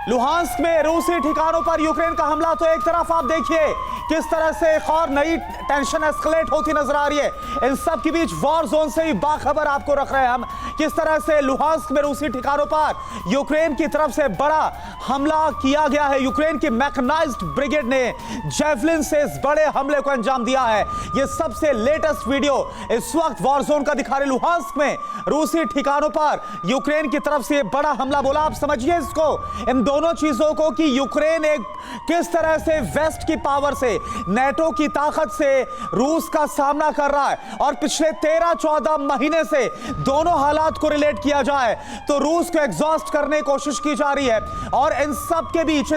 Luhansk में रूसी ठिकानों पर यूक्रेन का हमला। तो एक तरफ आप देखिए किस तरह से एक और नई टेंशन एस्केलेट होती नजर आ रही है। इन सब के बीच वॉर जोन से ही बाखबर आपको रख रहे हैं हम, किस तरह से लुहांस्क में रूसी ठिकानों पर यूक्रेन की तरफ से बड़ा हमला किया गया है। यूक्रेन की मैकेनाइज्ड ब्रिगेड ने जेवलिन से इस बड़े हमले को अंजाम दिया है। यह सबसे लेटेस्ट वीडियो इस वक्त वॉर जोन का दिखा रहे। लुहांस्क में रूसी ठिकानों पर यूक्रेन की तरफ से बड़ा हमला बोला। आप समझिए इसको, इन दोनों चीजों को, कि यूक्रेन एक किस तरह से वेस्ट की पावर से, नेटो की ताकत से रूस का सामना कर रहा है। और पिछले 13-14 महीने से दोनों हालात को रिलेट किया जाए तो रूस को एग्जॉस्ट करने की कोशिश की जा रही है। और इन सब के बीच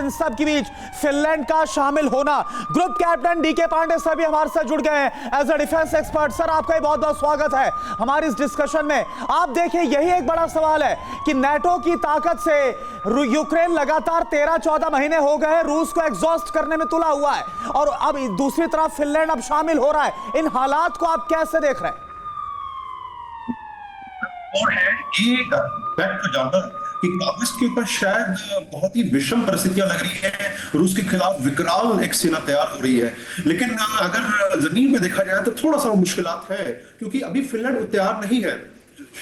फिनलैंड का शामिल होना। Group captain DK Pandey sir भी हमारे साथ जुड़ गए हैं as a defence expert. Sir, आपका बहुत बहुत स्वागत है हमारी इस डिस्कशन में। आप देखिए, यही एक बड़ा सवाल है कि नेटो की ताकत से यूक्रेन लगातार 13-14 महीने हो गए रूस को एग्जॉस्ट करने में तुला हुआ है, और अब दूसरी तरफ फिनलैंड अब शामिल हो रहा है। इन हालात को आप कैसे देख रहे हैं? और है ये फैक्ट को जानना कि कागज के ऊपर शायद बहुत ही विषम परिस्थितियां लग रही है, रूस के खिलाफ विकराल एक सेना तैयार हो रही है। लेकिन अगर जमीन में देखा जाए तो थोड़ा सा मुश्किलात है, क्योंकि अभी फिनलैंड तैयार नहीं है।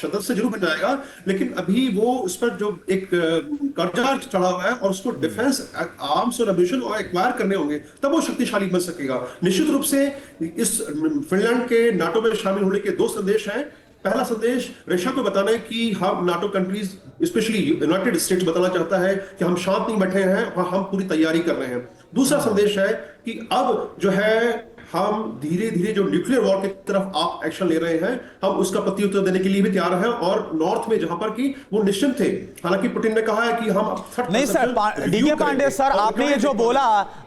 सदस्य जरूर बन जाएगा, लेकिन अभी वो उस पर जो एक कर्जा चढ़ा हुआ है और उसको डिफेंस आर्म्स और एम्यूनिशन और एक्वायर करने होंगे, तब वो शक्तिशाली बन सकेगा। निश्चित रूप से इस फिनलैंड के नाटो में शामिल होने के 2 संदेश हैं। पहला संदेश रशिया को बताना है कि हम NATO countries, specially United states बताना चाहता है कि हम शांत नहीं बैठे हैं और हम पूरी तैयारी कर रहे हैं। दूसरा संदेश है कि अब जो है हम धीरे धीरे जो न्यूक्लियर वॉर की तरफ आप एक्शन ले रहे हैं, हम उसका प्रत्युत्तर देने के लिए भी तैयार हैं। और नॉर्थ में जहां पर कि वो निश्चिंत थे, हालांकि पुतिन ने कहा है कि हम नहीं सर, डीके पांडे सर,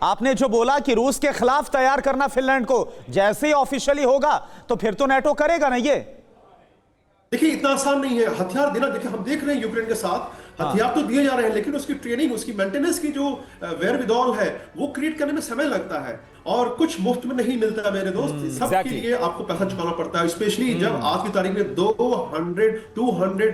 आपने जो बोला कि रूस के खिलाफ तैयार करना फिनलैंड को, जैसे ही ऑफिशियली होगा तो फिर तो नेटो करेगा ना ये। देखिए, इतना आसान नहीं है हथियार देना। देखिए, हम देख रहे हैं यूक्रेन के साथ हथियार तो दिए जा रहे हैं, लेकिन उसकी ट्रेनिंग, उसकी मेंटेनेंस की जो वेयरविदॉल है, वो क्रिएट करने में समय लगता है, और कुछ मुफ्त में नहीं मिलता मेरे दोस्त। सबके लिए आपको पैसा चुकाना पड़ता है, स्पेशली जब आज की तारीख में 200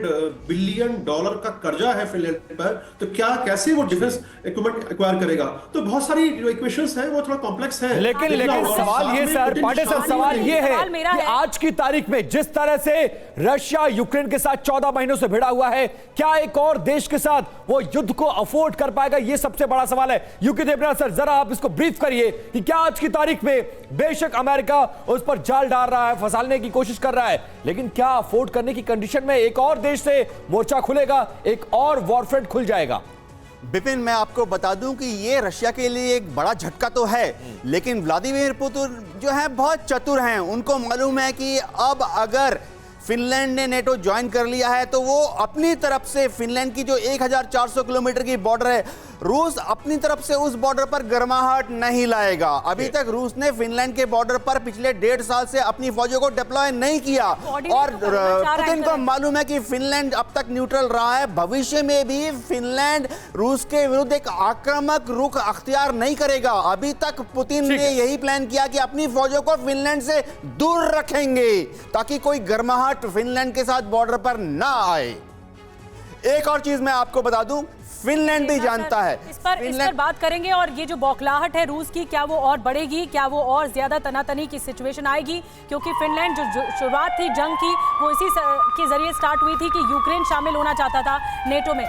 बिलियन डॉलर का कर्जा है फिनलैंड पर, तो कैसे वो डिफेंस इक्विपमेंट एक्वायर करेगा। तो बहुत सारी जो इक्वेशंस हैं वो थोड़ा कॉम्प्लेक्स है। लेकिन सवाल ये सर, पांडे सर, सवाल ये है कि आज की तारीख में जिस तरह से रशिया यूक्रेन के साथ 14 महीनों से भिड़ा हुआ है, क्या एक और देश के साथ वो युद्ध को अफोर्ड कर पाएगा? ये सबसे बड़ा सवाल है। यूके देवनाथ सर, जरा आप इसको ब्रीफ करिए कि क्या आज की तारीख में बेशक अमेरिका उस पर जाल डाल रहा है, फंसाने की कोशिश कर रहा है, लेकिन क्या अफोर्ड करने की कंडीशन में एक और देश से मोर्चा खुलेगा, एक और वॉरफ्रंट खुल जाएगा? बिपिन, मैं आपको बता दूं कि ये रशिया के लिए एक बड़ा झटका तो है, लेकिन व्लादिमीर पुतिन जो है बहुत चतुर हैं। उनको मालूम है कि अब अगर फिनलैंड ने नेटो ज्वाइन कर लिया है तो वो अपनी तरफ से फिनलैंड की जो 1400 किलोमीटर की बॉर्डर है, रूस अपनी तरफ से उस बॉर्डर पर गर्माहट नहीं लाएगा। अभी तक रूस ने फिनलैंड के बॉर्डर पर पिछले 1.5 साल से अपनी फौजों को डिप्लॉय नहीं किया, और पुतिन को मालूम है कि फिनलैंड अब तक न्यूट्रल रहा है। भविष्य में भी फिनलैंड रूस के विरुद्ध एक आक्रामक रुख अख्तियार नहीं करेगा। अभी तक पुतिन ने यही प्लान किया कि अपनी फौजों को फिनलैंड से दूर रखेंगे ताकि कोई गर्माहट फिनलैंड के साथ बॉर्डर पर ना आए। एक और चीज मैं आपको बता दूं, फिनलैंड भी जानता है, इस पर बात करेंगे। और ये जो बौखलाहट है रूस की, क्या वो और बढ़ेगी? क्या वो और ज्यादा तनातनी की सिचुएशन आएगी? क्योंकि फिनलैंड जो शुरुआत थी जंग की, वो इसी के जरिए स्टार्ट हुई थी कि यूक्रेन शामिल होना चाहता था नेटो में।